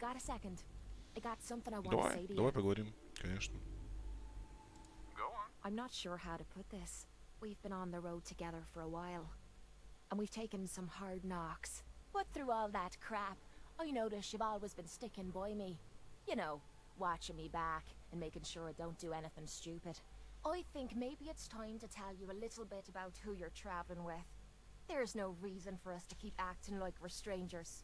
got a second? I got something I want to Давай, say to давай you. поговорим, конечно. I'm not sure how to put this. We've been on the road together for a while, and we've taken some hard knocks. But through all that crap, I notice you've always been sticking by me. You know, watching me back and making sure I don't do anything stupid. I think maybe it's time to tell you a little bit about who you're traveling with. There's no reason for us to keep acting like we're strangers.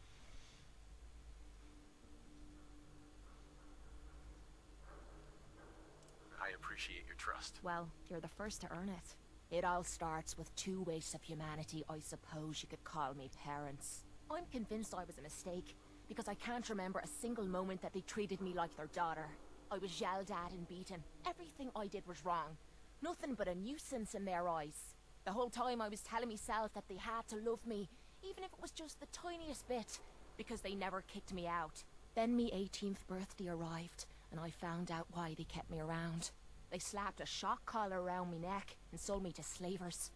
I appreciate your trust. Well, you're the first to earn it. It all starts with two wastes of humanity I suppose you could call me parents. I'm convinced I was a mistake, because I can't remember a single moment that they treated me like their daughter. I was yelled at and beaten. Everything I did was wrong. Nothing but a nuisance in their eyes. The whole time I was telling myself that they had to love me, even if it was just the tiniest bit, because they never kicked me out. Then me 18th birthday arrived, and I found out why they kept me around. They slapped a shock collar around me neck and sold me to slavers.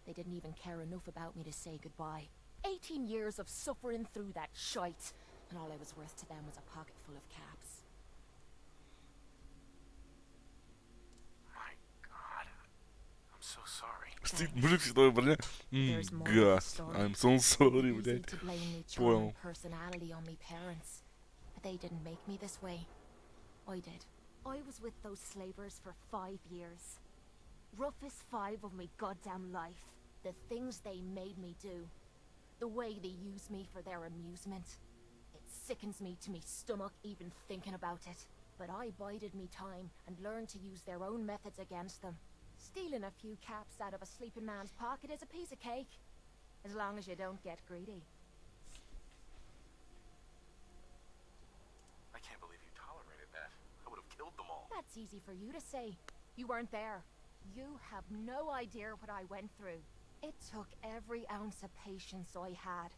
They didn't even care enough about me to say goodbye. 18 years of suffering through that shite, and all I was worth to them was a pocket full of caps. My God. I'm so sorry. Стыд, мужик всегда, бля. There's more to God, the story. I'm so sorry, Easy блядь. to blame me Понял. charming personality on me parents, but they didn't make me this way. I did. I was with those slavers for 5 years. Roughest 5 of my goddamn life. The things they made me do. The way they used me for their amusement. It sickens me to me stomach even thinking about it. But I bided me time and learned to use their own methods against them. Stealing a few caps out of a sleeping man's pocket is a piece of cake. As long as you don't get greedy. I can't believe you tolerated that. I would have killed them all. That's easy for you to say. You weren't there. You have no idea what I went through. It took every ounce of patience I had.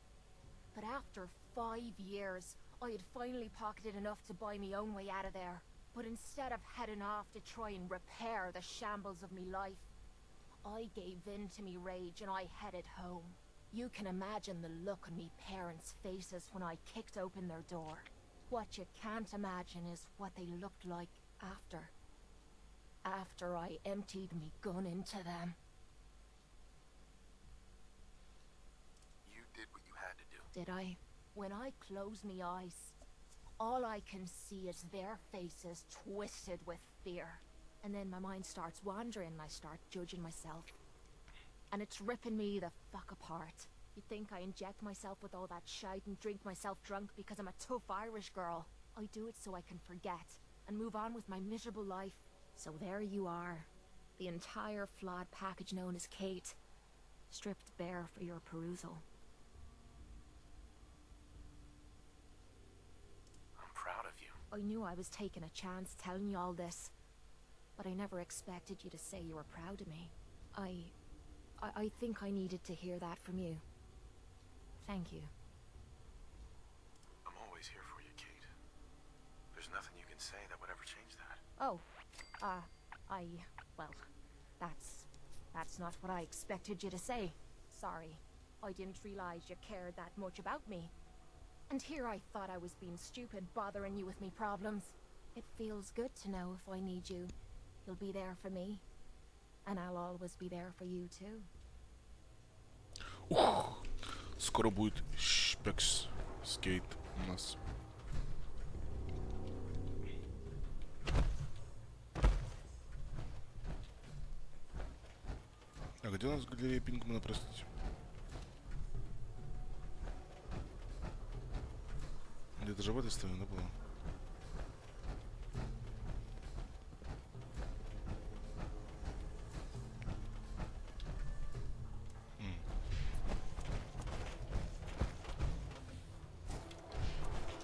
But after 5 years, I had finally pocketed enough to buy me own way out of there. But instead of heading off to try and repair the shambles of me life, I gave in to me rage and I headed home. You can imagine the look on me parents' faces when I kicked open their door. What you can't imagine is what they looked like after. After I emptied me gun into them. You did what you had to do. Did I? When I close me eyes, all I can see is their faces twisted with fear. And then my mind starts wandering and I start judging myself. And it's ripping me the fuck apart. You think I inject myself with all that shite and drink myself drunk because I'm a tough Irish girl. I do it so I can forget and move on with my miserable life. So there you are. The entire flawed package known as Kate. Stripped bare for your perusal. I'm proud of you. I knew I was taking a chance telling you all this, but I never expected you to say you were proud of me. I think I needed to hear that from you. Thank you. I'm always here for you, Kate. There's nothing you can say that would ever change that. Oh, well, that's not what I expected you to say. Sorry. I didn't realize you cared that much about me. And here I thought I was being stupid, bothering you with me problems. It feels good to know if I need you, you'll be there for me. And I'll always be there for you too. Ух, скоро будет шпекс скейт у нас. А где у нас галерея Пингмана, простите? Где-то же в этой стороне, да, было?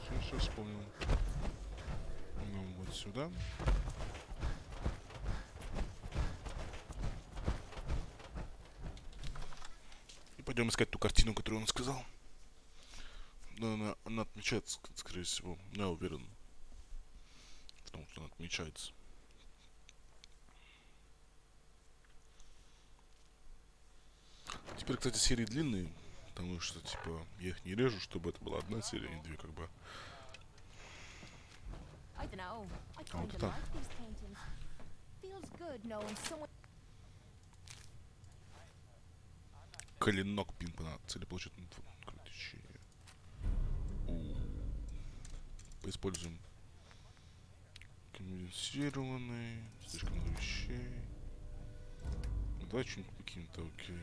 Хорошо, вспомнил. Ну, вот сюда. И пойдем искать ту картину, которую он сказал. Да, она отмечается, скорее всего. Я уверен в том, что она отмечается. Теперь, кстати, серии длинные, потому что, типа, я их не режу, чтобы это была одна серия, не две, как бы. know. I А вот kinda это. like these paintings. Feels good knowing someone. Клинок пинг-понга. Цели получат кровотечение. Поиспользуем. Конденсированный. Слишком много вещей. Давай что-нибудь каким-то, окей.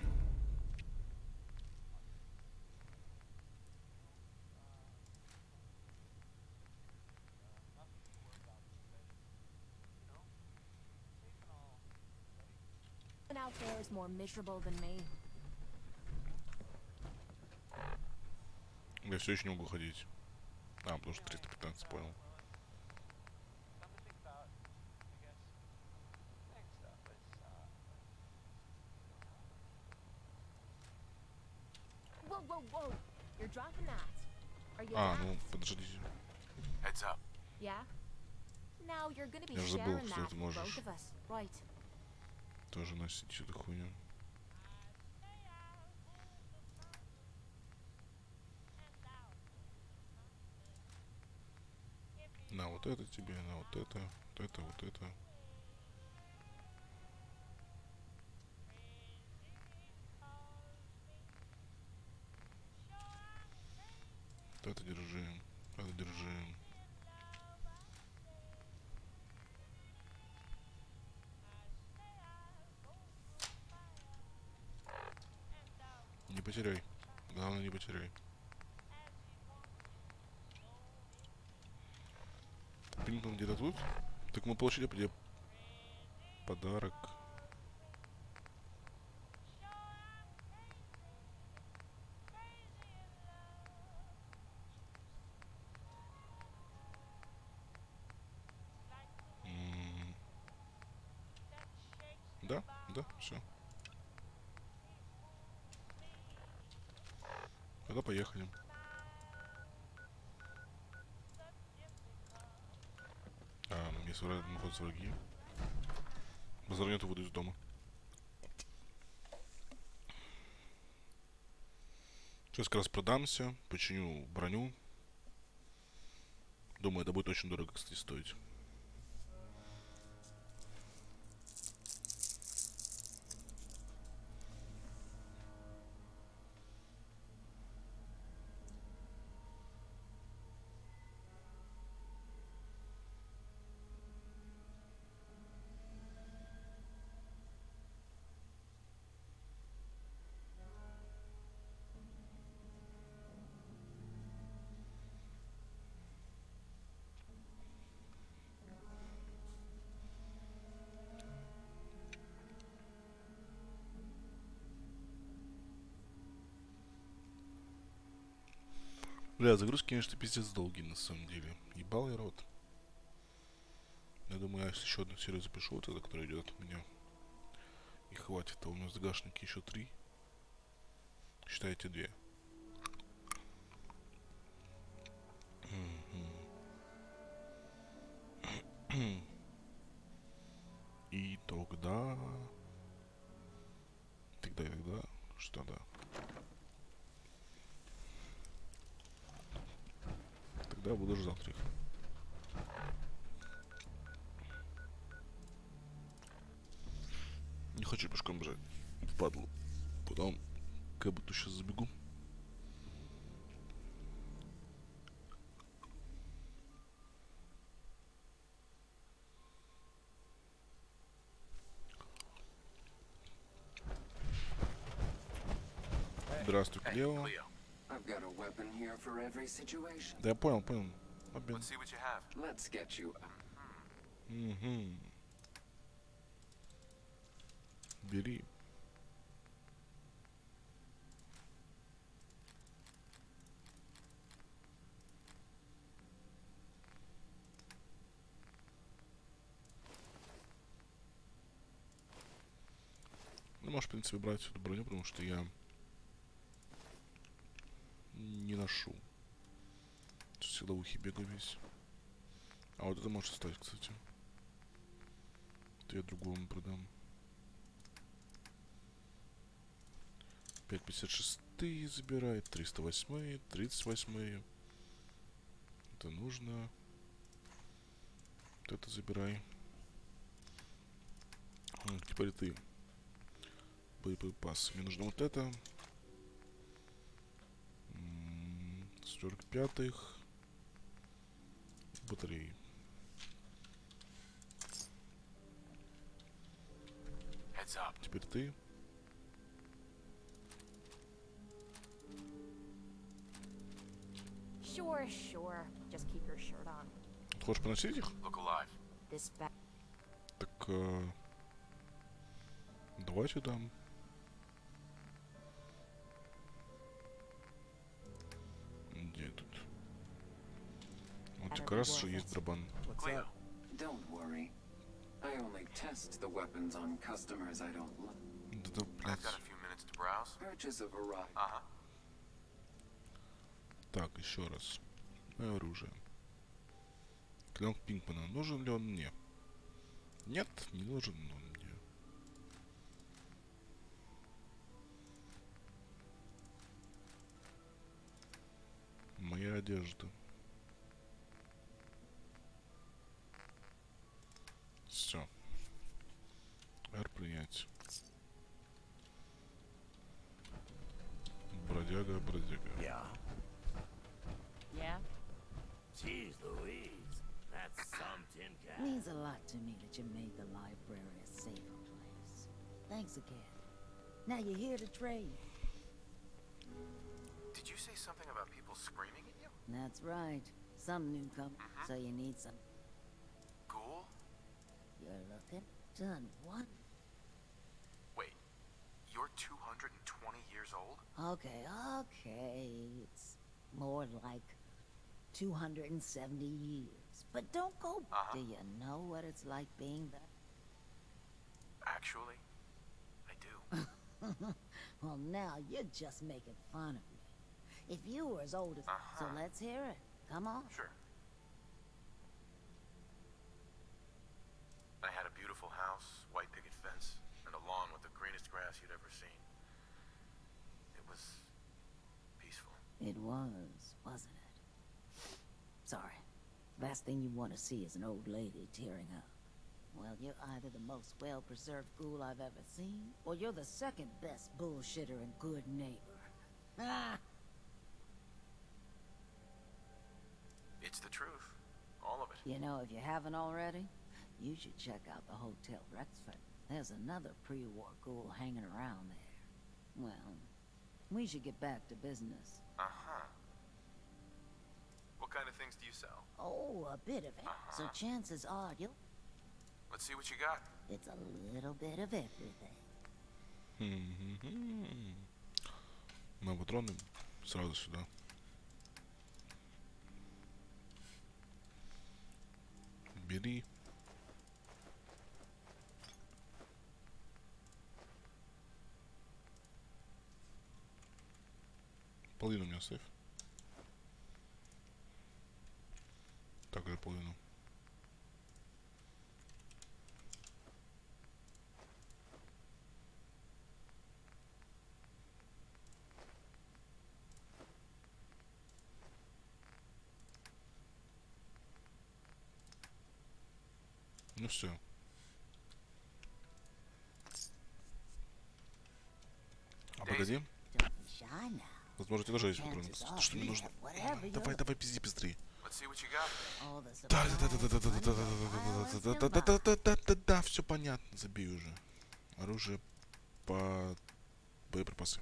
Out there is more miserable than me. Я все еще не могу ходить. А, потому что 315, понял. Whoa, whoa, whoa! You're dropping that. Are you А, daft? ну, подождите. Heads up. Yeah? Now you're gonna be Я же забыл, sharing что that ты with можешь. both of us, right? Тоже носить эту хуйню. На вот это тебе, на вот это, вот это, вот это. Вот это держи, это держи. Не потеряй. Главное, не потеряй. Пинг-понг где-то тут? Так мы получили где подарок. Да, да, все. Тогда поехали. Если находятся враги. Базар нету, выйду из дома. Сейчас как раз продамся, починю броню. Думаю, это будет очень дорого, кстати, стоить. Бля, загрузки, конечно, пиздец долгие, на самом деле. Ебал я рот. Я думаю, я еще одну серию запишу, вот эта, которая идет от меня. И хватит. А у меня в загашнике еще 3. Считайте 2. И тогда... Тогда... Что да? Тогда буду ждать завтра их. Не хочу пешком бежать. Впадлу. Потом Кэботу сейчас забегу. Здравствуй, Клео. Cleo, I've got a weapon here for every situation. Да я понял, понял. Обмен. let's see what you have. Let's get you. Угу. Бери. Ну, можешь, в принципе, брать эту броню, потому что я не ношу. Всегда в ухе бегаю весь. А вот это можешь оставить, кстати. Это я другому продам. 5,56 забирает, 308, 38. Это нужно. Вот это забирай. Теперь ты. Боеприпасы. Мне нужно вот это. 45-х. Батареи. Heads up. Теперь ты. Sure, sure. Just keep your shirt on. Хочешь поносить их? Look alive. This back. Так, давай сюда. Где тут? Вот как раз же есть барабан. Cleo. Don't worry. I only test the weapons on customers I don't like. Да, I've блядь. got a few minutes to browse. Purchase a variety. Uh-huh. Так, еще раз. Оружие. Клинок Пинкмана. Нужен ли он мне? Нет, не нужен он мне. Моя одежда. Все. R принять. Бродяга, бродяга. Yeah. Yeah? Jeez Louise. That's some tin can. Means a lot to me that you made the library a safer place. Thanks again. Now you're here to trade. Did you say something about people screaming at you? That's right. Some newcomer, so you need some. Ghoul? You're looking done. What? Wait. You're 220 years old? Okay. It's more like 270 years. But don't go. Do you know what it's like being that? Actually, I do. Well, now you're just making fun of me. If you were as old as... So let's hear it. Come on. Sure. I had a beautiful house, white picket fence, and a lawn with the greenest grass you'd ever seen. It was peaceful. It was, wasn't it? Sorry. Last thing you want to see is an old lady tearing up. Well, you're either the most well-preserved ghoul I've ever seen, or you're the second best bullshitter and good neighbor. Ah! It's the truth. All of it. You know, if you haven't already, you should check out the Hotel Rexford. There's another pre-war ghoul hanging around there. Well, we should get back to business. Uh-huh. What kind of things do you sell? Oh, a bit of it. So chances are you'll... Let's see what you got. It's a little bit of everything. Мы патроны сразу сюда. Бери. Половину мне оставь. Так же половину. Ну все. А погоди. Don't be shy now. Возможно, тебе тоже есть патроны. Что мне нужно? Давай, пизди быстрее. Let's see what you got. All the Да, supplies, да, все понятно, забей уже. Оружие по боеприпасы.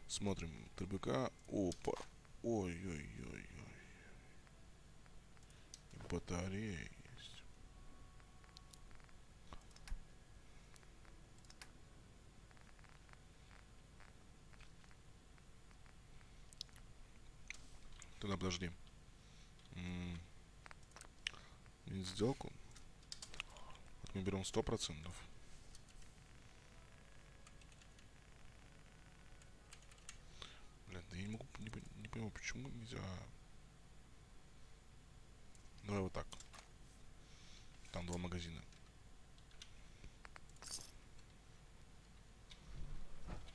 Смотрим. ТБК. Опа. Ой-ой-ой-ой. Батарея есть. Тогда подожди. Сделку. Вот мы берем 100%. Блин, да я не могу, не понимаю, почему нельзя. Давай вот так. Там 2 магазина.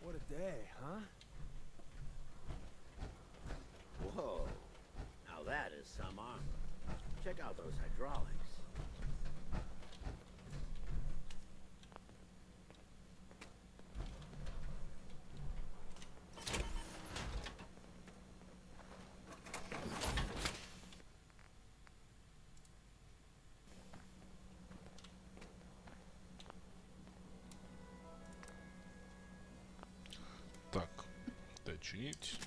What a day, huh? Whoa. Now that is some armor. Check out those hydraulics. Нить.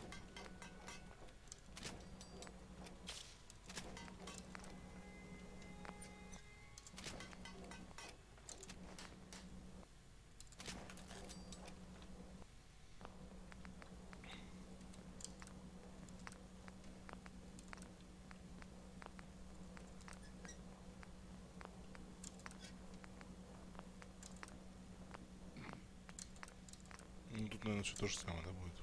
Ну тут, наверное, все то же самое, да, будет.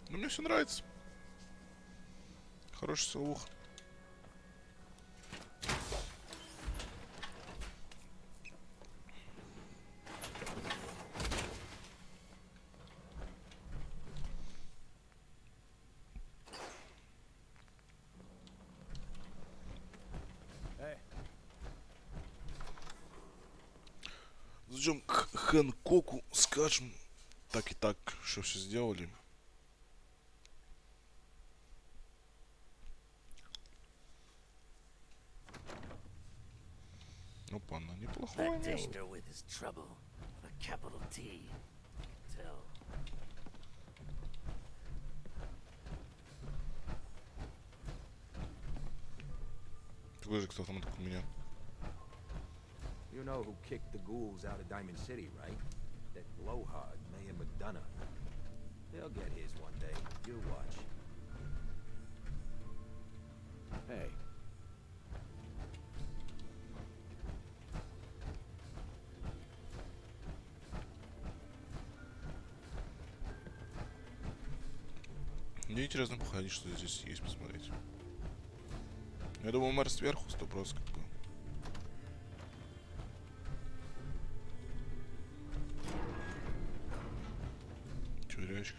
Ну, мне все нравится. Хороший слух. Зайдем к Хэнкоку, скажем так и так, что все сделали. Опа, она неплохое That место. Dichter with his trouble. A capital T. Tell. Такой же, кто там у меня. You know who kicked the ghouls out of Diamond City, right? That blowhard, Mayor McDonough. He'll get his one day. You watch. Hey. Мне интересно походить, что здесь есть, посмотреть. Я думаю, мэр сверху 100% как бы. Тюрячка.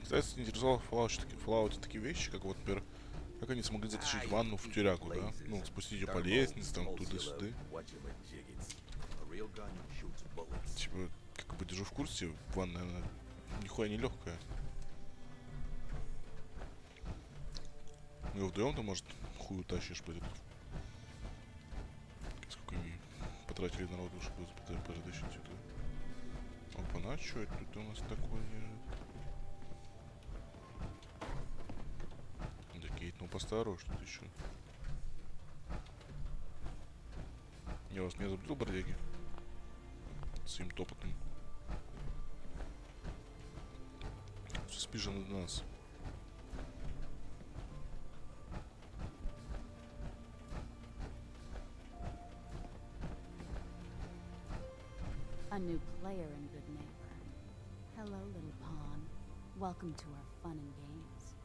Кстати, интересовало в Fallout такие вещи, как вот, например, как они смогли затащить ванну в тюрягу, да? Ну, спустить ее по лестнице, там, туда-сюда. Типа, как бы держу в курсе, ванна, она нихуя не легкая. Ну и вдвоем-то, может, хуй утащишь, блядь. Сколько они потратили народу, чтобы затащить сюда. Опа, на что это тут у нас такое лежит? Да, Кейт, ну посторожней, ты еще. Я вас не забыл, бродяги? Своим топотом. Все спижено на нас. A new player and good neighbor. Hello, little pawn. Welcome to our fun and games.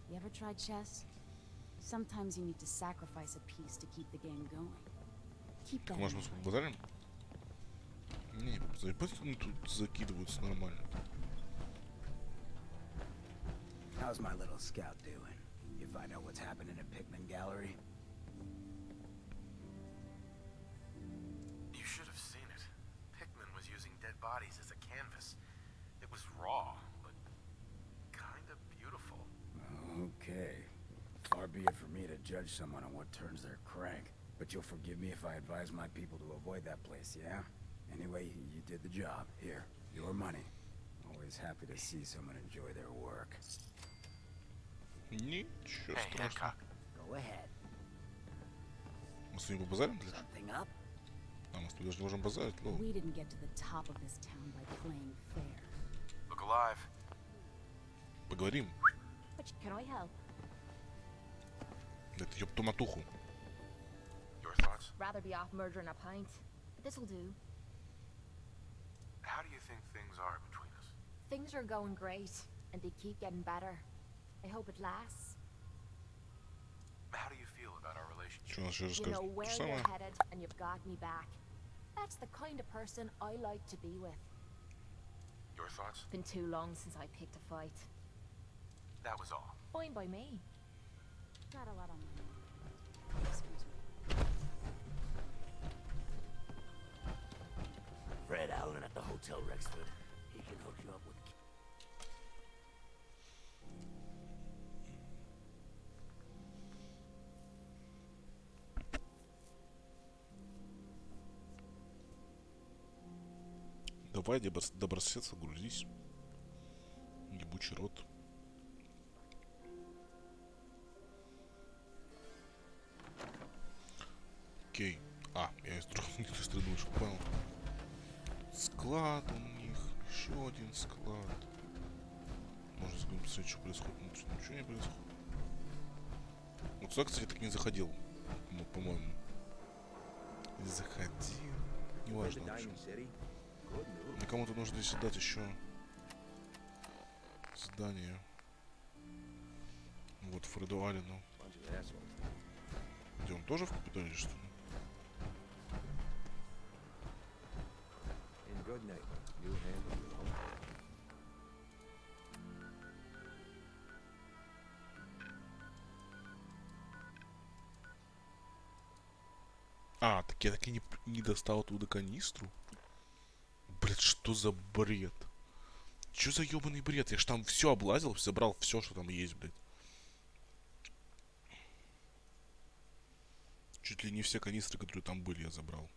You ever tried chess? Sometimes you need to sacrifice a piece to keep the game going. Keep that in Можно с mind. базарем? Не, заебать они тут закидываются нормально. How's my little scout doing? You find out what's happening at Pikmin Gallery? You should have seen it. Pikmin was using dead bodies as a canvas. It was raw, but kind of beautiful. Okay. Far be it for me to judge someone on what turns their crank. But you'll forgive me if I advise my people to avoid that place, yeah? Anyway, you did the job. Here, your money. Always happy to see someone enjoy their work. Ничего Hey, страшного. Hancock. Go ahead. Мы с ним побазарим, блядь? Something up? А мы с тобой даже не можем базарить, лол. We didn't get to the top of this town by playing fair. Look alive. Поговорим. Which can I help? Это ёпту матуху. Your thoughts? Rather be off murdering a pint. But this'll do. How do you think things are between us? Things are going great, and they keep getting better. I hope it lasts. How do you feel about our relationship? Что, у нас еще You расскажешь? know То where же you're самое? headed, and you've got me back. That's the kind of person I like to be with. Your thoughts? Been too long since I picked a fight. That was all. Fine by me. Got a lot on my mind. Excuse me. Fred Allen at the tell Rexford. He can hook you up with. Давай, добрососедство, грузись. Ебучий рот. Окей. Я из другой стороны уж понял. Склад у них. Еще один склад. Можно посмотреть, что происходит. Ничего не происходит. Вот сюда, кстати, так не заходил. Ну, по-моему. Не заходил. Неважно, в общем. Мне кому-то нужно здесь отдать еще здание. Вот, Фреду Аллену. Где он тоже в Капитолии, что ли? Так я так и не достал оттуда канистру. Блять, что за бред? Что за ебаный бред? Я ж там все облазил, забрал все, что там есть, блядь. Чуть ли не все канистры, которые там были, я забрал.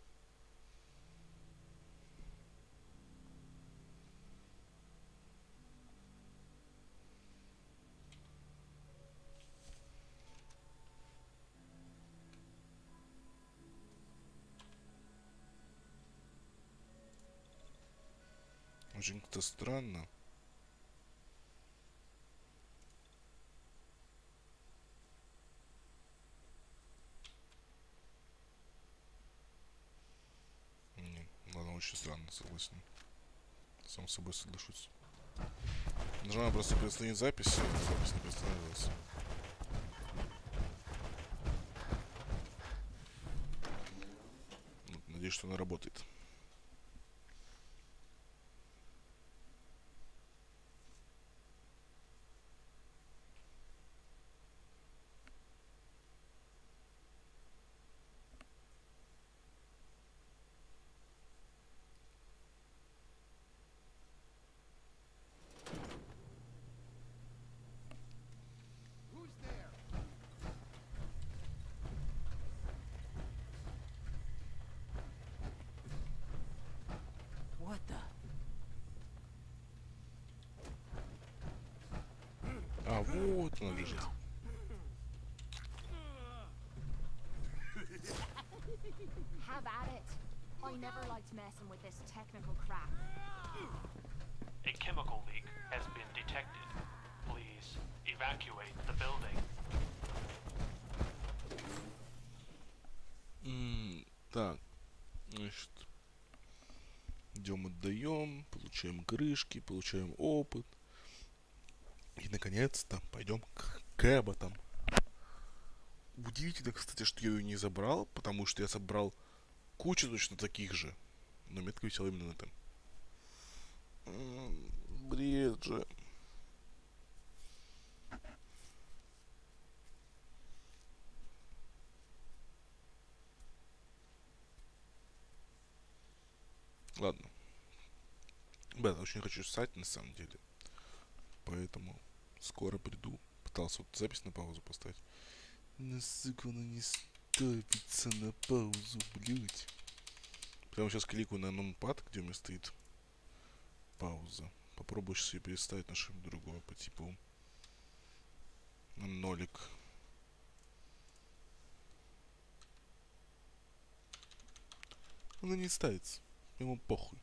Очень как-то странно. Ладно, очень странно, согласен. Сам с собой соглашусь. Нажимаю просто приостановить запись, запись не приостанавливается. Надеюсь, что она работает. What the? Вот она лежит. Have at it. I never liked messing with this technical crap. A chemical leak has been detected. Please evacuate the building. Так, значит, идем отдаем, получаем крышки, получаем опыт. И, наконец-то, пойдем к Кэботам. Удивительно, кстати, что я ее не забрал, потому что я собрал кучу точно таких же. Но метка висела именно на этом. Бред же. Ладно. Блин, очень хочу ссать, на самом деле. Поэтому скоро приду. Пытался вот запись на паузу поставить. Но, сука, она не ставится на паузу, блять. Прямо сейчас кликаю на нумпад, где у меня стоит пауза. Попробую сейчас ее переставить на что-нибудь другое по типу на нолик. Она не ставится. Ему похуй.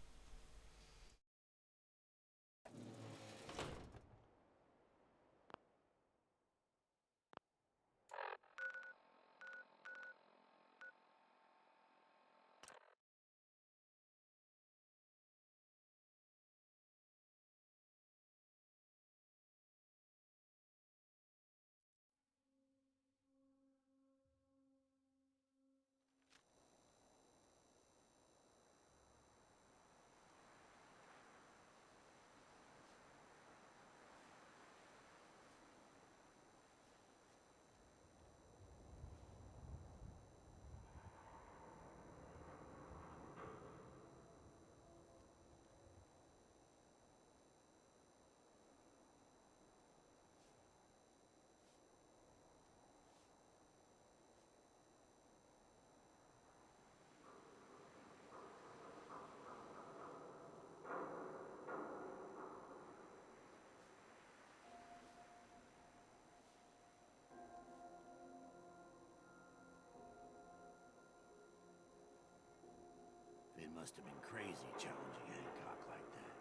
Must have been crazy challenging Hancock like that.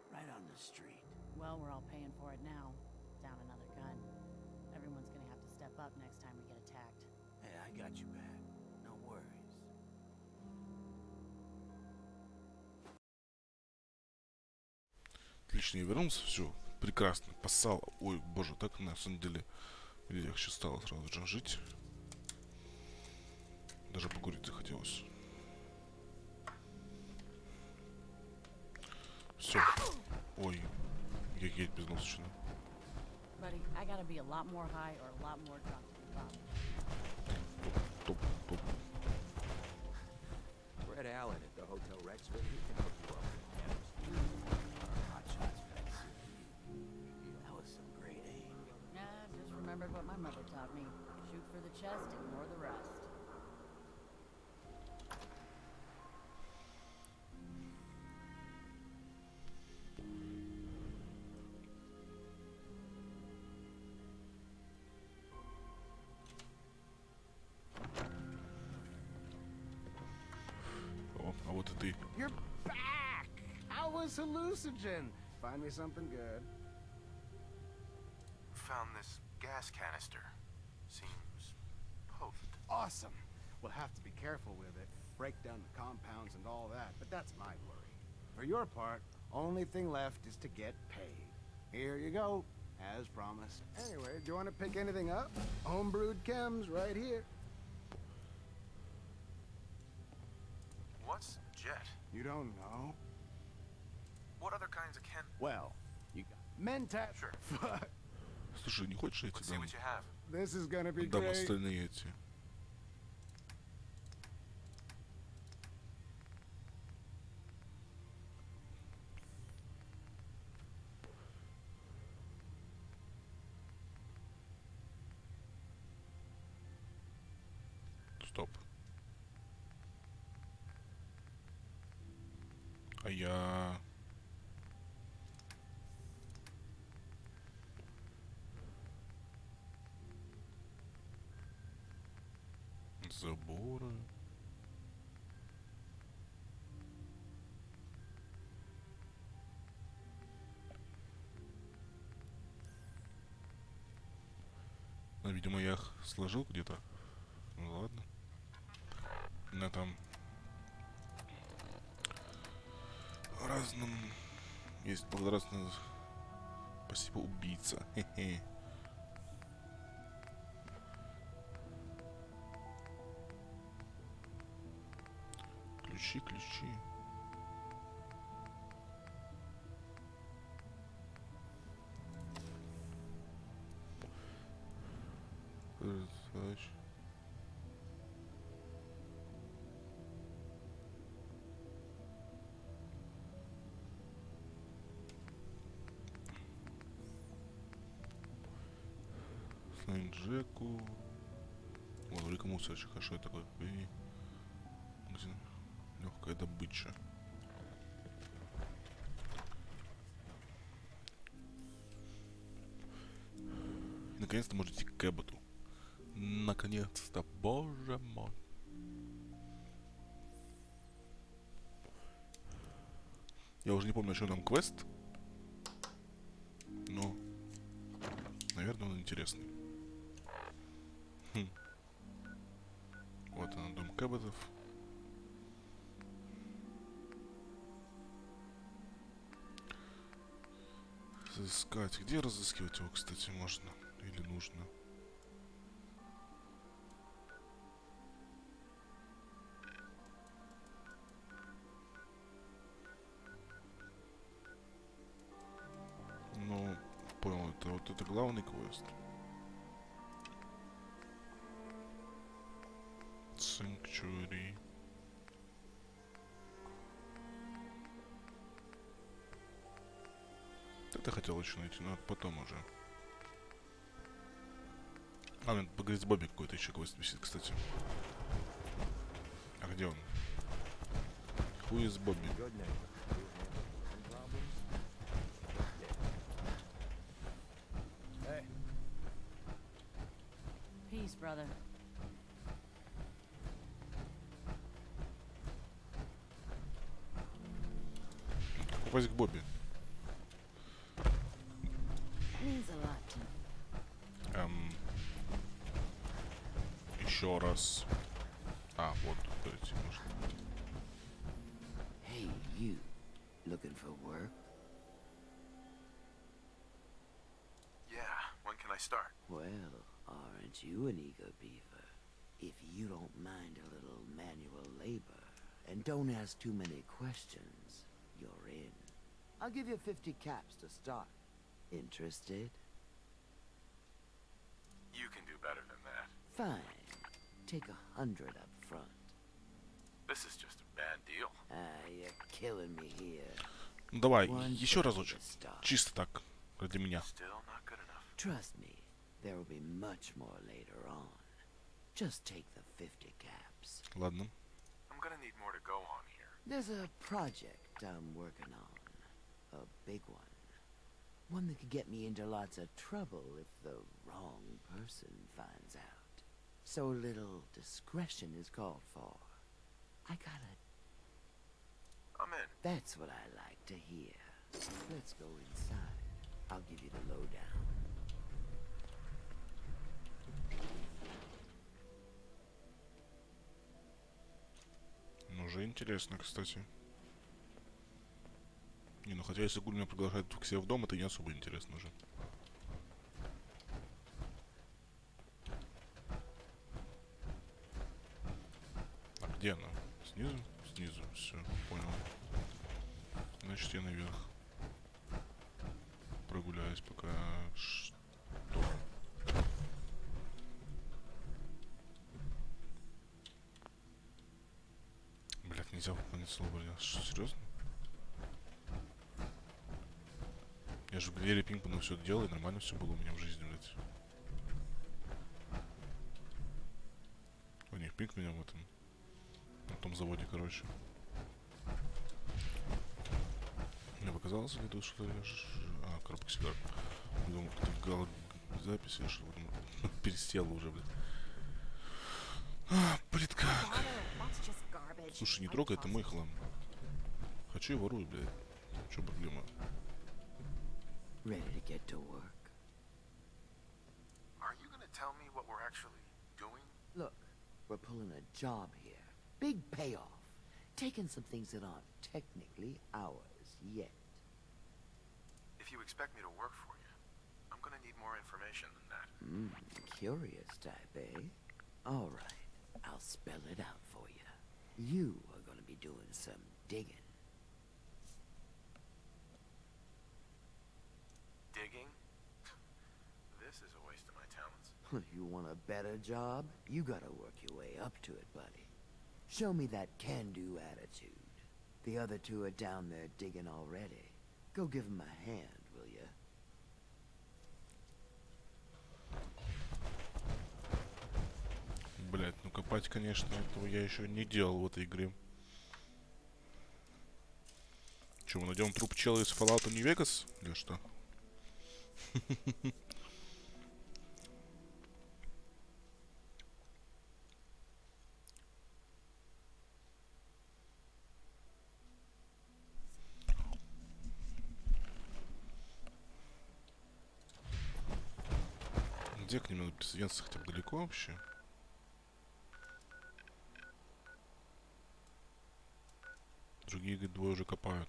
Right on the street. Well, we're all paying for it now. Down another gun. Everyone's gonna have to step up next time we get attacked. Hey, I got you back. No worries. Отлично, я вернулся, все, прекрасно, поссал. Ой, боже, так на самом деле легче стало сразу же жить. Даже покурить захотелось. Все. Ой, я геть безносочно. Buddy, I gotta be a lot more high or a lot more drunk to be bothered. Топ, топ. Fred Allen at the Hotel Rexford, he can hook you up with Hot shots for that suit. That was some great aim. Yeah, I just remembered what my mother taught me. Shoot for the chest, ignore the rest. О, а вот и ты. You're back! How was hallucinogen? Find me something good. Found this gas canister. Seems potent. Awesome. We'll have to be careful with it. Break down the compounds and all that, but that's my worry. For your part, only thing left is to get paid. Here you go, as promised. Anyway, do you want to pick anything up? Homebrewed chems right here. What's jet? You don't know? What other kinds of Well, you got Mentat. Sure. Fuck. Слушай, не хочешь эти Let's see дам? what you have. This is gonna be Дам great. остальные эти. Стоп. А я... Заборы. Ну, видимо, я их сложил где-то. Ну ладно. На там разным есть благодарственное спасибо убийца. Хе-хе. Ключи, ключи. Задач. Слайм Джеку. Вот, в рекомусе очень хорошо такой. Магазин. Легкая добыча. Наконец-то можно идти к Кэботу. Наконец-то, боже мой. Я уже не помню, что там квест. Но, наверное, он интересный. Хм. Вот он, дом Кэботов. Разыскать. Где разыскивать его, кстати, можно? Или нужно? Ну, понял, это вот это главный квест. Sanctuary. Это хотел еще найти, но потом уже. А, надо поговорить с Бобби, какой-то еще квест висит, кстати. А где он? Who is Бобби? Good neighbor. Some problems? Hey, Peace, brother. попасть к Бобби? Means a lot to me. Еще раз. А, вот тут пройти можно. Hey, you. Looking for work? Yeah, when can I start? Well, aren't you an eager beaver? If you don't mind a little manual labor, and don't ask too many questions, you're in. I'll give you 50 caps to start. Interested? You can do better than that. Fine. Take 100 up front. This is just a bad deal. You're killing me here. Ну давай, One еще thing разочек. to start. Чисто так, ради меня. Still not good enough. Trust me, there will be much more later on. Just take the 50 caps. Ладно. I'm gonna need more to go on here. There's a project I'm working on. A big one. One that could get me into lots of trouble if the wrong person finds out. So little discretion is called for. I gotta... I'm in. That's what I like to hear. Let's go inside. I'll give you the lowdown. Ну, уже интересно, кстати. Не, ну хотя если Гуль меня приглашает к себе в дом, это не особо интересно уже. А где она? Снизу? Снизу, все, понял. Значит, я наверх. Прогуляюсь пока... Что? Блядь, нельзя выполнить слово, блядь. Что, серьезно? Я же в Гвере Пинкману все делал, и нормально все было у меня в жизни, блядь. У них Пинкмане в этом. На том заводе, короче. Мне показалось, или тут что-то... А, коробка сигар. Думал, кто-то запись, я что пересел уже, блядь. А, блядь, как? Слушай, не трогай, это мой хлам. Хочу и ворую, блядь. В чем проблема? Ready to get to work? Are you gonna tell me what we're actually doing? Look, we're pulling a job here. Big payoff. Taking some things that aren't technically ours yet. If you expect me to work for you, I'm gonna need more information than that. Curious type, eh? All right, I'll spell it out for you. You are gonna be doing some digging. Digging? This is a waste of my talents. You want a better job? You gotta work your way up to it, buddy. Show me that can-do attitude. The other two are down there digging already. Go give them a hand, will ya? Блять, ну копать, конечно, этого я еще не делал в этой игре. Че, мы найдем труп чела из Fallout New Vegas? Или что? Где к ним надо присоединяться, хотя бы далеко вообще? Другие, говорит, двое уже копают.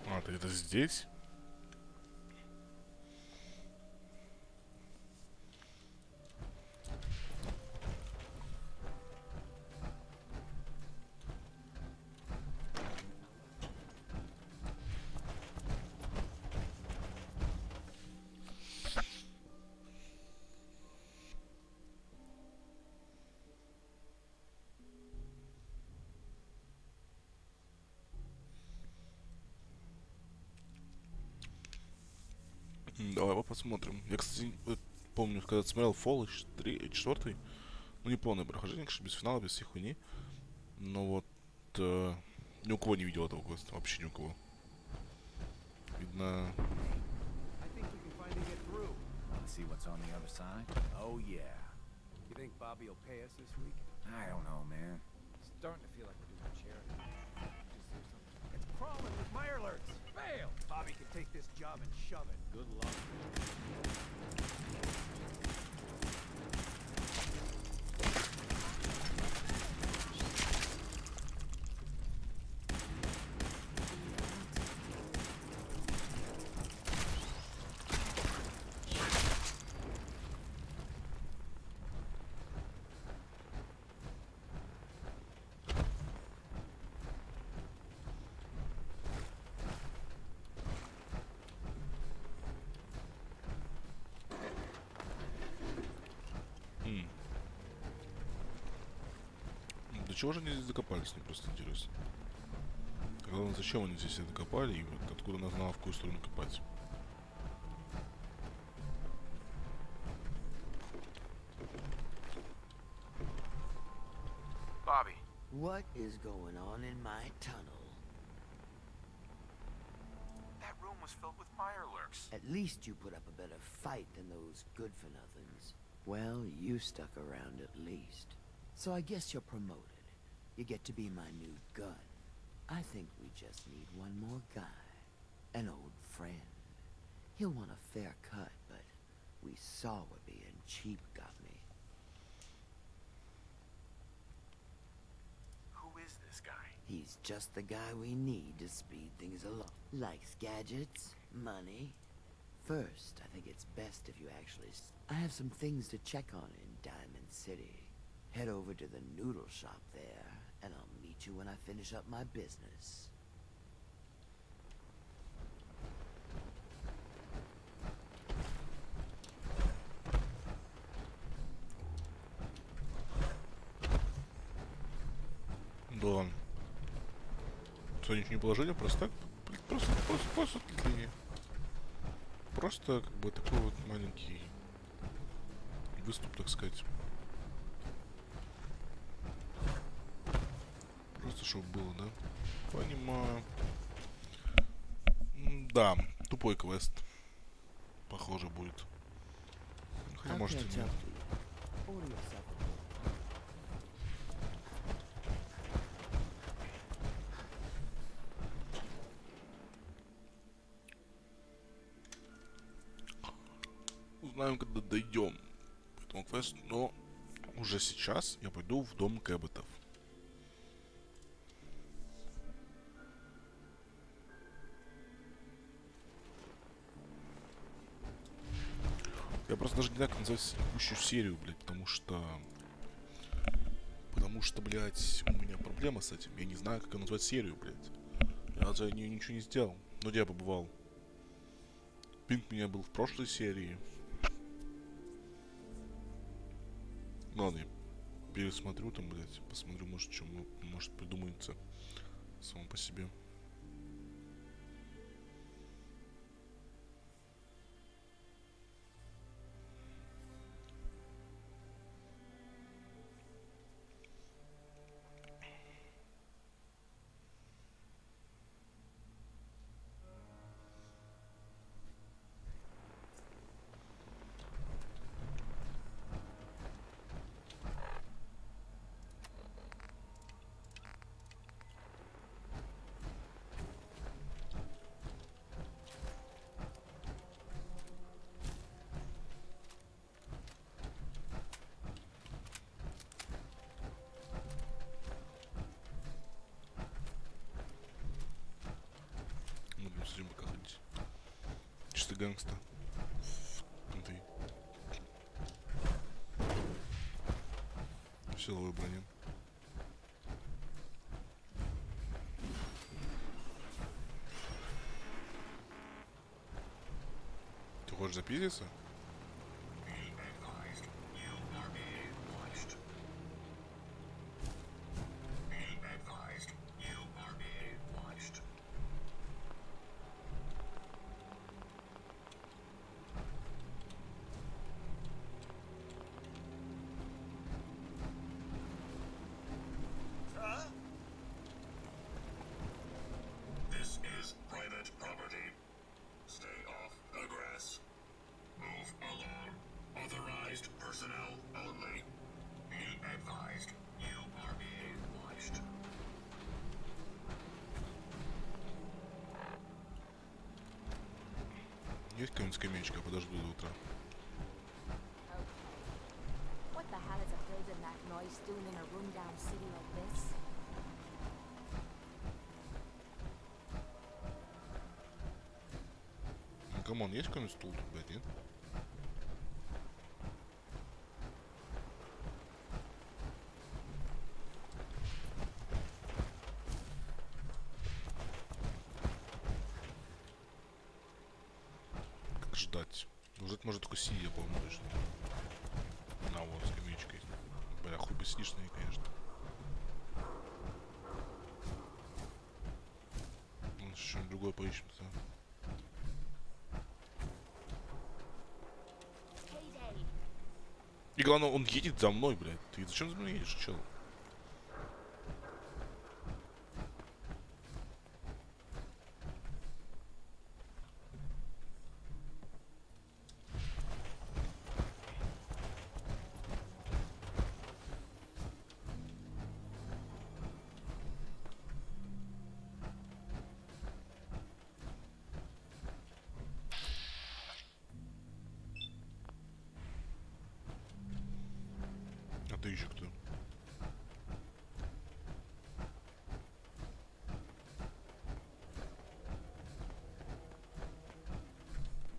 А, ты это здесь? Давай посмотрим. Я, кстати, помню, когда смотрел Fall 4, ну не полное прохождение, конечно, без финала, без всей хуйни. Но вот ни у кого не видел этого квеста. Вообще ни у кого. Видно... I think we can finally get through. Want to see what's on the other side? Oh yeah. You think Bobby will pay us this week? I don't know, man. Starting to feel like we're doing charity. It's crawling with mirelurks. Fail! Bobby can take this job and shove it. Good luck. До чего же они здесь докопались, мне просто интересно. Главное, зачем они здесь это докопали и вот откуда она знала, в какую сторону копать. Bobby, What is going on in my tunnel? that room was filled with mirelurks. At least you put up a better fight than those good-for-nothings. Well, you stuck around at least. So I guess you're promoted. You get to be my new gun. I think we just need one more guy. An old friend. He'll want a fair cut, but we saw what being cheap got me. Who is this guy? He's just the guy we need to speed things along. Likes gadgets, money. First, I think it's best if you actually... I have some things to check on in Diamond City. Head over to the noodle shop there, and I'll meet you when I finish up my business. Да. Что, ничего не положили? Просто так? Просто такие. Просто как бы такой вот маленький выступ, так сказать. Просто чтобы было, да? Понимаю. Да, тупой квест. Похоже будет. Хотя может и нет. Узнаем, когда дойдем к этому квесту, но уже сейчас я пойду в дом Кэботов. Я просто даже не знаю, как назвать текущую серию, блядь, потому что, блядь, у меня проблема с этим. Я не знаю, как назвать серию, блядь. Я за нее ничего не сделал. Но где я побывал? Пинг у меня был в прошлой серии. Ладно, я пересмотрю там, блядь, посмотрю, может, что может придумается само по себе. Будем пока ходить. Чисто гангста. Ты. В силовой броне. Ты хочешь запиздиться? Есть какая-нибудь скамеечка? Подожду до утра. What the hell is a building that nice doing in a rundown city like this? Ну, камон, есть какой-нибудь стул тут, блядь, нет? Как ждать? Ну, ждать может только сидя, по-моему, точно. На, вот, скамеечка есть. Бля, хуй бы сидишь на ней, конечно. Ну, что-нибудь другое поищем, да. И главное, он едет за мной, блядь. Ты зачем за мной едешь, чел? А ты еще кто?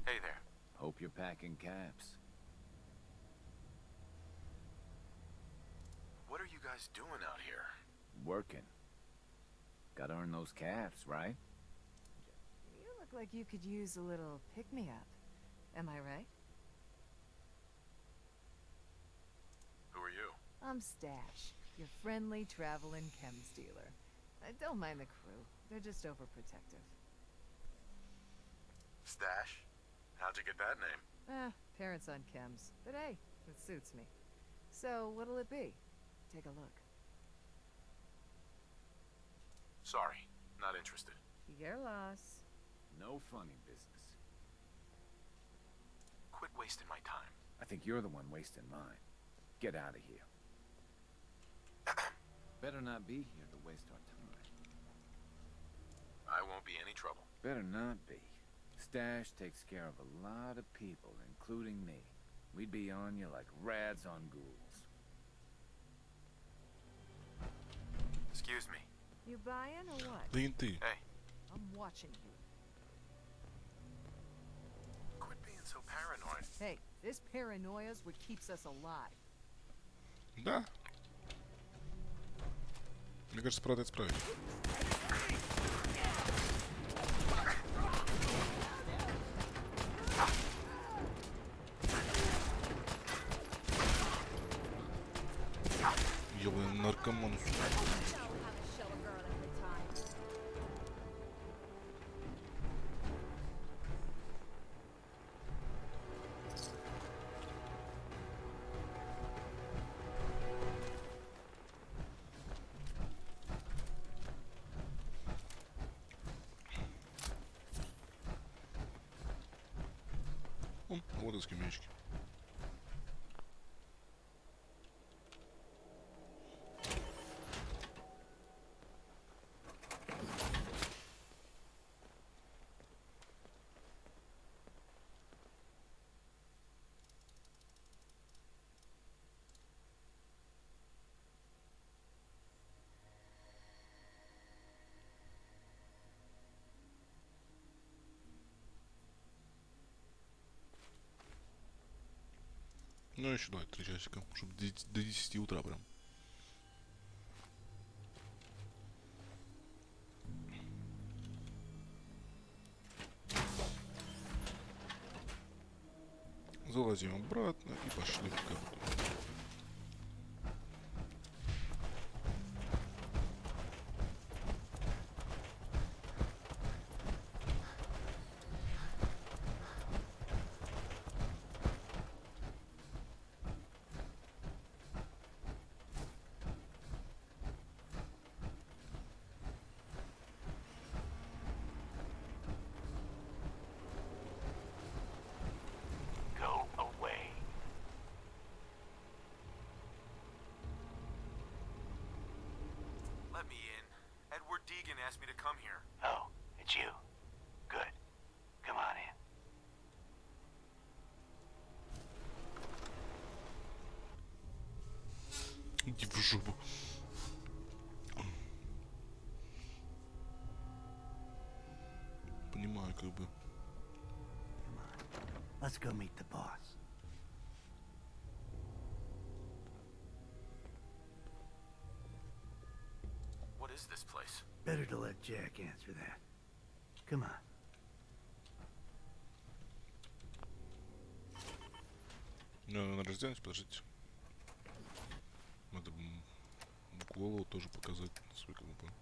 Hey there. Hope you're packing caps. What are you guys doing out here? Working. Gotta earn those caps, right? You look like you could use a little pick-me-up. Am I right? Who are you? I'm Stash, your friendly traveling chems dealer. Don't mind the crew. They're just overprotective. Stash? How'd you get that name? Parents on chems. But hey, it suits me. So, what'll it be? Take a look. Sorry, not interested. Your loss. No funny business. Quit wasting my time. I think you're the one wasting mine. Get out of here. Better not be here to waste our time. I won't be any trouble. Better not be. Stash takes care of a lot of people, including me. We'd be on you like rats on ghouls. Excuse me. You buying or what? Да и ты. Hey, I'm watching you. quit being so paranoid. Hey, this paranoia's what keeps us alive. Да. Мне кажется, правда это справить. Ёбаный наркоман. Вот и скамеечки. Ну еще давай 3 часика, чтобы до 10 утра прям. Залазим обратно и пошли в Кэботу. Go away. Let me in. Edward Deegan asked me to come here. Oh, it's you. Good. Come on in. жопу. Понимаю, как бы. Come on. Let's go meet the boss. What is this place? Better to let Jack answer that. Come on. Надо разденусь, подождите. Надо голову тоже показать, насколько я понял.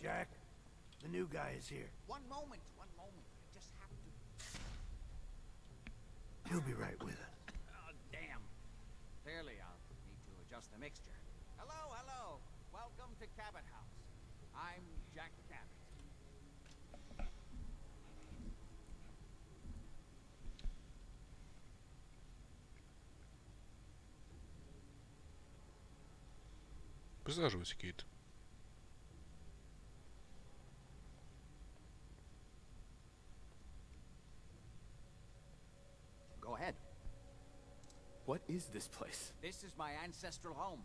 Jack, the new guy is here. One moment. I just have to... He'll be right with us. Oh, damn. Clearly, I'll need to adjust the mixture. Hello. Welcome to Cabot House. I'm Jack Cabot. Присаживайся, Кейт. Go ahead. What is this place? This is my ancestral home.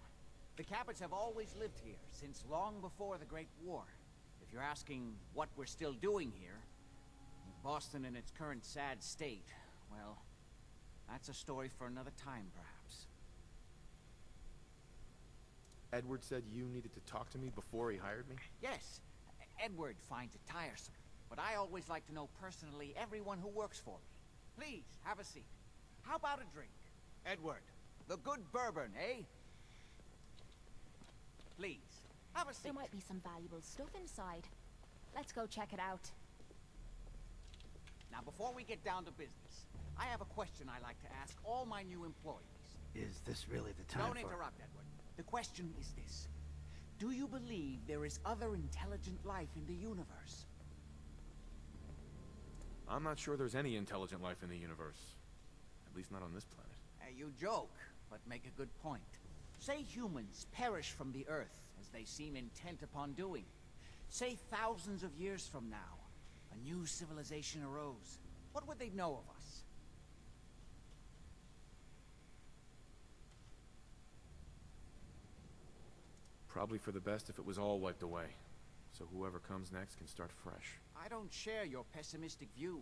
The Cabots have always lived here, since long before the Great War. If you're asking what we're still doing here, Boston in its current sad state, well, that's a story for another time, perhaps. Edward said you needed to talk to me before he hired me? Yes, Edward finds it tiresome, but I always like to know personally everyone who works for me. Please, have a seat. How about a drink? Edward, the good bourbon, eh? Please, have a seat. There might be some valuable stuff inside. Let's go check it out. Now, before we get down to business, I have a question I like to ask all my new employees. Is this really the time Don't interrupt, Edward. The question is this. Do you believe there is other intelligent life in the universe? I'm not sure there's any intelligent life in the universe. At least not on this planet. You joke, but make a good point. Say humans perish from the Earth, as they seem intent upon doing. Say thousands of years from now, a new civilization arose. What would they know of us? Probably for the best if it was all wiped away. So whoever comes next can start fresh. I don't share your pessimistic view.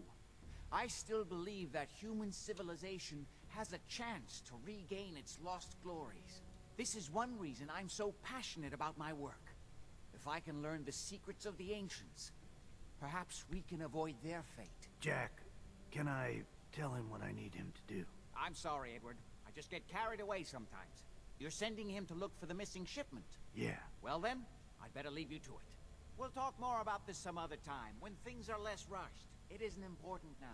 I still believe that human civilization has a chance to regain its lost glories. This is one reason I'm so passionate about my work. If I can learn the secrets of the ancients, perhaps we can avoid their fate. Jack, can I tell him what I need him to do? I'm sorry, Edward. I just get carried away sometimes. You're sending him to look for the missing shipment? Yeah. Well then, I'd better leave you to it. We'll talk more about this some other time, when things are less rushed. It isn't important now.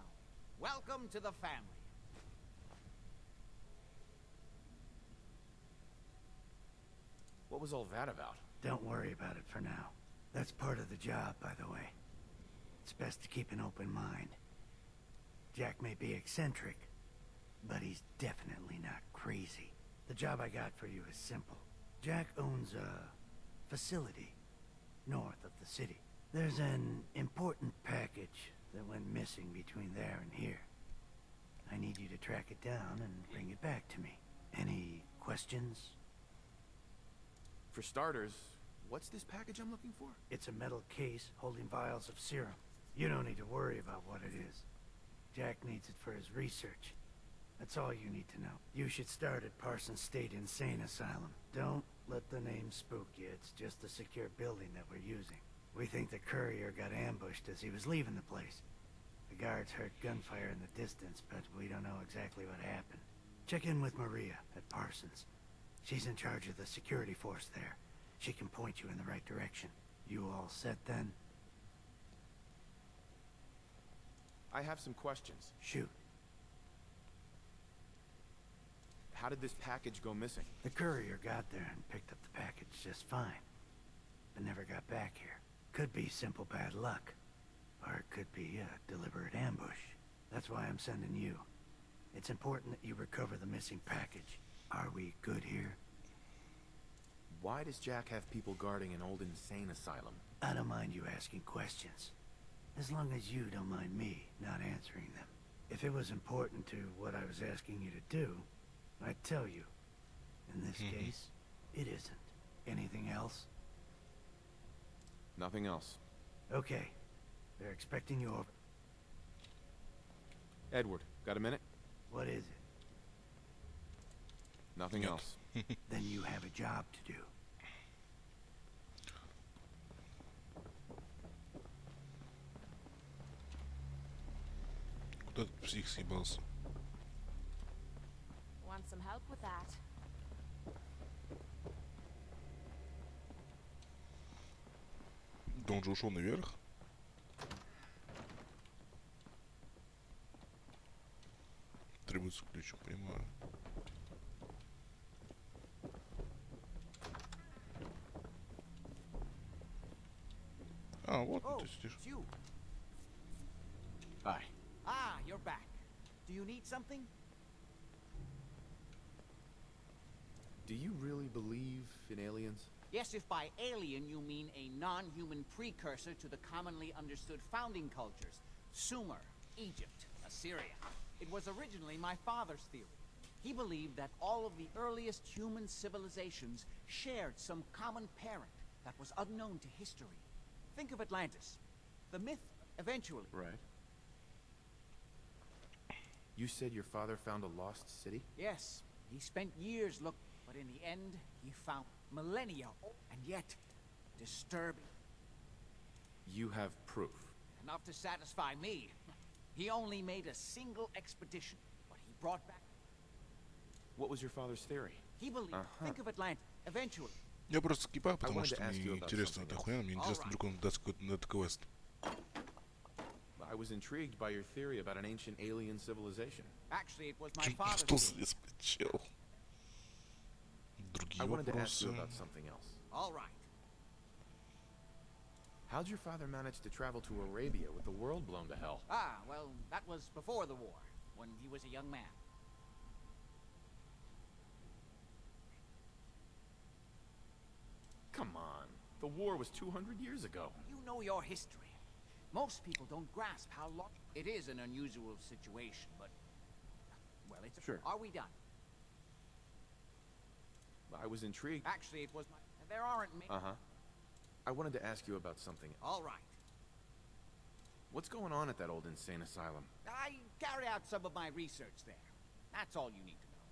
Welcome to the family. What was all that about? Don't worry about it for now. That's part of the job, by the way. It's best to keep an open mind. Jack may be eccentric, but he's definitely not crazy. The job I got for you is simple. Jack owns a facility north of the city. There's an important package that went missing between there and here. I need you to track it down and bring it back to me. Any questions? For starters, what's this package I'm looking for? It's a metal case holding vials of serum. You don't need to worry about what it is. Jack needs it for his research. That's all you need to know. You should start at Parsons State Insane Asylum. Don't let the name spook you. It's just a secure building that we're using. We think the courier got ambushed as he was leaving the place. The guards heard gunfire in the distance, but we don't know exactly what happened. Check in with Maria at Parsons. She's in charge of the security force there. She can point you in the right direction. You all set then? I have some questions. Shoot. How did this package go missing? The courier got there and picked up the package just fine, but never got back here. Could be simple bad luck, or it could be a deliberate ambush. That's why I'm sending you. It's important that you recover the missing package. Are we good here? Why does Jack have people guarding an old insane asylum? I don't mind you asking questions, as long as you don't mind me not answering them. If it was important to what I was asking you to do, I tell you, in this case, it isn't. Anything else? Nothing else. Okay. They're expecting you over. Edward, got a minute? What is it? Nothing else. Then you have a job to do. Куда этот псих съебался? Want some help with that? Да он же ушел наверх. Требуется ключ, понимаю. А, вот Oh, ты сидишь. it's you. Hi. Ah, you're back. Do you need something? Do you really believe in aliens? Yes, if by alien you mean a non-human precursor to the commonly understood founding cultures. Sumer, Egypt, Assyria. It was originally my father's theory. He believed that all of the earliest human civilizations shared some common parent that was unknown to history. Think of Atlantis. The myth, eventually. Right. You said your father found a lost city? Yes, he spent years looking, but in the end, he found millennia, and yet, disturbing. You have proof. Enough to satisfy me. He only made a single expedition, but he brought back... What was your father's theory? He believed... Think of Atlantis, eventually. Я просто скипаю, потому что мне интересна эта хуйня, мне интересно, вдруг он даст какой-то нет-квест. I was intrigued by your theory about an ancient alien civilization. Actually, it was my father's Что за чел? Другие I wanted to ask you вопросы. about something else. All right. How'd your father manage to travel to Arabia with the world blown to hell? Ah, well, that was before the war, when he was a young man. Come on. The war was 200 years ago. You know your history. Most people don't grasp how long... It is an unusual situation, but... Well, it's... Sure. Are we done? I was intrigued. Actually, it was my... There aren't many... Uh-huh. I wanted to ask you about something. All right. What's going on at that old insane asylum? I carry out some of my research there. That's all you need to know.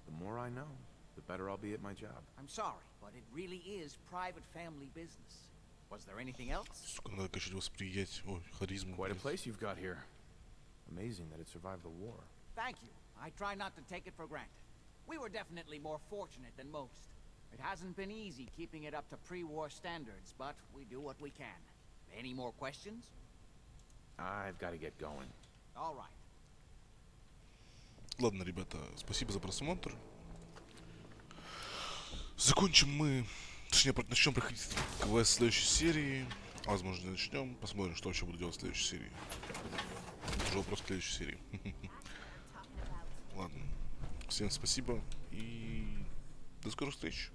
The more I know, the better I'll be at my job. I'm sorry, but it really is private family business. Was there anything else? Сука, надо качать восприятие. Ой, харизму. Quite a блядь. place you've got here. Amazing that it survived the war. Thank you. I try not to take it for granted. We were definitely more fortunate than most. It hasn't been easy keeping it up to pre-war standards, but we do what we can. Any more questions? I've got to get going. All right. Ладно, ребята, спасибо за просмотр. Закончим мы... Точнее, начнем проходить квест следующей серии. Возможно, не начнем. Посмотрим, что вообще буду делать в следующей серии. Это уже вопрос к следующей серии. Ладно. Всем спасибо и до скорых встреч.